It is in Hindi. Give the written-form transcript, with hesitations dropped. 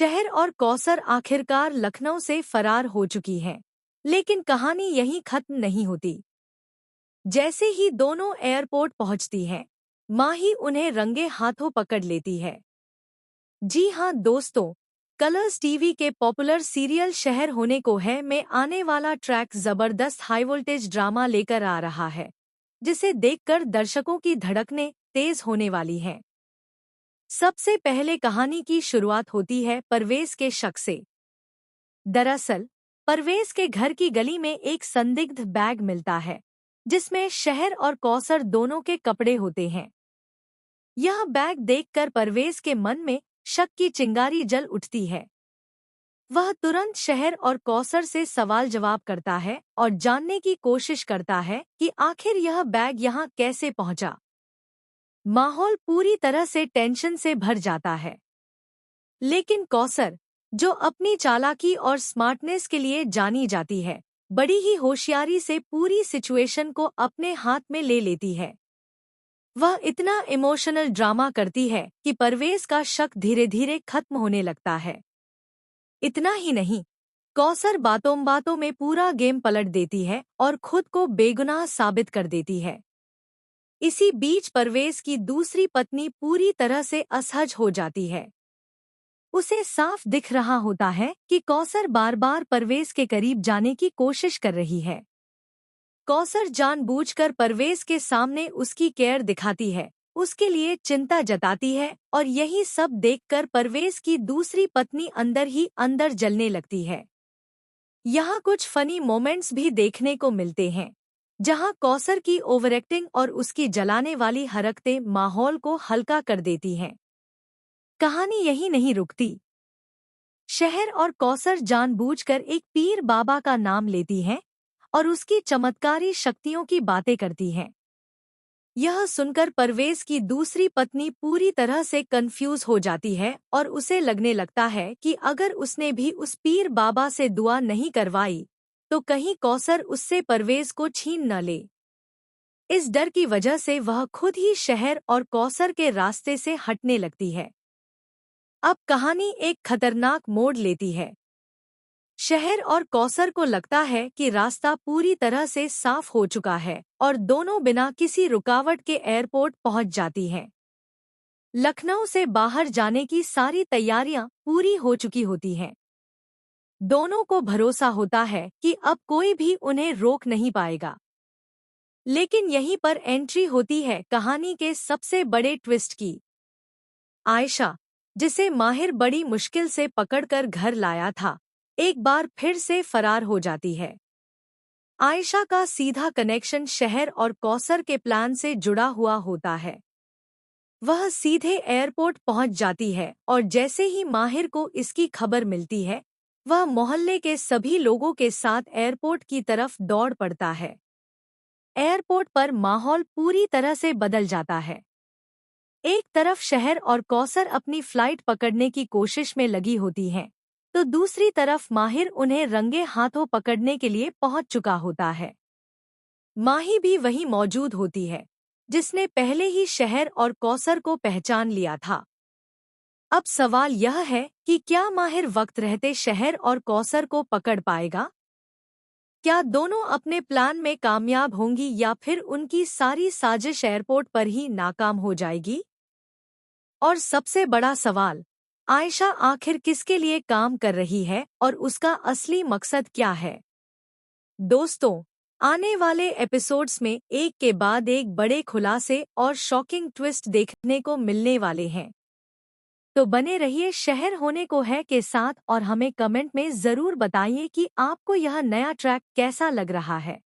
शहर और कौसर आखिरकार लखनऊ से फरार हो चुकी हैं, लेकिन कहानी यहीं खत्म नहीं होती। जैसे ही दोनों एयरपोर्ट पहुंचती हैं, माही उन्हें रंगे हाथों पकड़ लेती है। जी हाँ दोस्तों, कलर्स टीवी के पॉपुलर सीरियल शहर होने को है में आने वाला ट्रैक जबरदस्त हाई वोल्टेज ड्रामा लेकर आ रहा है, जिसे देखकर दर्शकों की धड़कनें तेज होने वाली हैं। सबसे पहले कहानी की शुरुआत होती है परवेज के शक से। दरअसल परवेज के घर की गली में एक संदिग्ध बैग मिलता है, जिसमें शहर और कौसर दोनों के कपड़े होते हैं। यह बैग देखकर परवेज के मन में शक की चिंगारी जल उठती है। वह तुरंत शहर और कौसर से सवाल जवाब करता है और जानने की कोशिश करता है कि आखिर यह बैग यहाँ कैसे पहुँचा। माहौल पूरी तरह से टेंशन से भर जाता है, लेकिन कौसर, जो अपनी चालाकी और स्मार्टनेस के लिए जानी जाती है, बड़ी ही होशियारी से पूरी सिचुएशन को अपने हाथ में ले लेती है। वह इतना इमोशनल ड्रामा करती है कि परवेज का शक धीरे धीरे खत्म होने लगता है। इतना ही नहीं, कौसर बातों बातों में पूरा गेम पलट देती है और खुद को बेगुनाह साबित कर देती है। इसी बीच परवेज की दूसरी पत्नी पूरी तरह से असहज हो जाती है। उसे साफ दिख रहा होता है कि कौसर बार बार परवेज के करीब जाने की कोशिश कर रही है। कौसर जानबूझकर परवेज के सामने उसकी केयर दिखाती है, उसके लिए चिंता जताती है और यही सब देखकर परवेज की दूसरी पत्नी अंदर ही अंदर जलने लगती है। यहाँ कुछ फनी मोमेंट्स भी देखने को मिलते हैं, जहाँ कौसर की ओवरएक्टिंग और उसकी जलाने वाली हरकतें माहौल को हल्का कर देती हैं। कहानी यही नहीं रुकती। शहर और कौसर जानबूझकर एक पीर बाबा का नाम लेती हैं और उसकी चमत्कारी शक्तियों की बातें करती हैं। यह सुनकर परवेज की दूसरी पत्नी पूरी तरह से कंफ्यूज हो जाती है और उसे लगने लगता है कि अगर उसने भी उस पीर बाबा से दुआ नहीं करवाई तो कहीं कौसर उससे परवेज को छीन न ले। इस डर की वजह से वह खुद ही शहर और कौसर के रास्ते से हटने लगती है। अब कहानी एक खतरनाक मोड़ लेती है। शहर और कौसर को लगता है कि रास्ता पूरी तरह से साफ हो चुका है और दोनों बिना किसी रुकावट के एयरपोर्ट पहुंच जाती हैं। लखनऊ से बाहर जाने की सारी तैयारियां पूरी हो चुकी होती हैं। दोनों को भरोसा होता है कि अब कोई भी उन्हें रोक नहीं पाएगा। लेकिन यहीं पर एंट्री होती है कहानी के सबसे बड़े ट्विस्ट की। आयशा, जिसे माहिर बड़ी मुश्किल से पकड़कर घर लाया था, एक बार फिर से फरार हो जाती है। आयशा का सीधा कनेक्शन शहर और कौसर के प्लान से जुड़ा हुआ होता है। वह सीधे एयरपोर्ट पहुंच जाती है और जैसे ही माहिर को इसकी खबर मिलती है, वह मोहल्ले के सभी लोगों के साथ एयरपोर्ट की तरफ दौड़ पड़ता है। एयरपोर्ट पर माहौल पूरी तरह से बदल जाता है। एक तरफ शहर और कौसर अपनी फ्लाइट पकड़ने की कोशिश में लगी होती हैं, तो दूसरी तरफ माहिर उन्हें रंगे हाथों पकड़ने के लिए पहुंच चुका होता है। माही भी वहीं मौजूद होती है, जिसने पहले ही शहर और कौसर को पहचान लिया था। अब सवाल यह है कि क्या माहिर वक्त रहते शहर और कौसर को पकड़ पाएगा? क्या दोनों अपने प्लान में कामयाब होंगी या फिर उनकी सारी साजिश एयरपोर्ट पर ही नाकाम हो जाएगी? और सबसे बड़ा सवाल, आयशा आखिर किसके लिए काम कर रही है और उसका असली मकसद क्या है? दोस्तों, आने वाले एपिसोड्स में एक के बाद एक बड़े खुलासे और शॉकिंग ट्विस्ट देखने को मिलने वाले हैं। तो बने रहिए शहर होने को है के साथ और हमें कमेंट में ज़रूर बताइए कि आपको यह नया ट्रैक कैसा लग रहा है।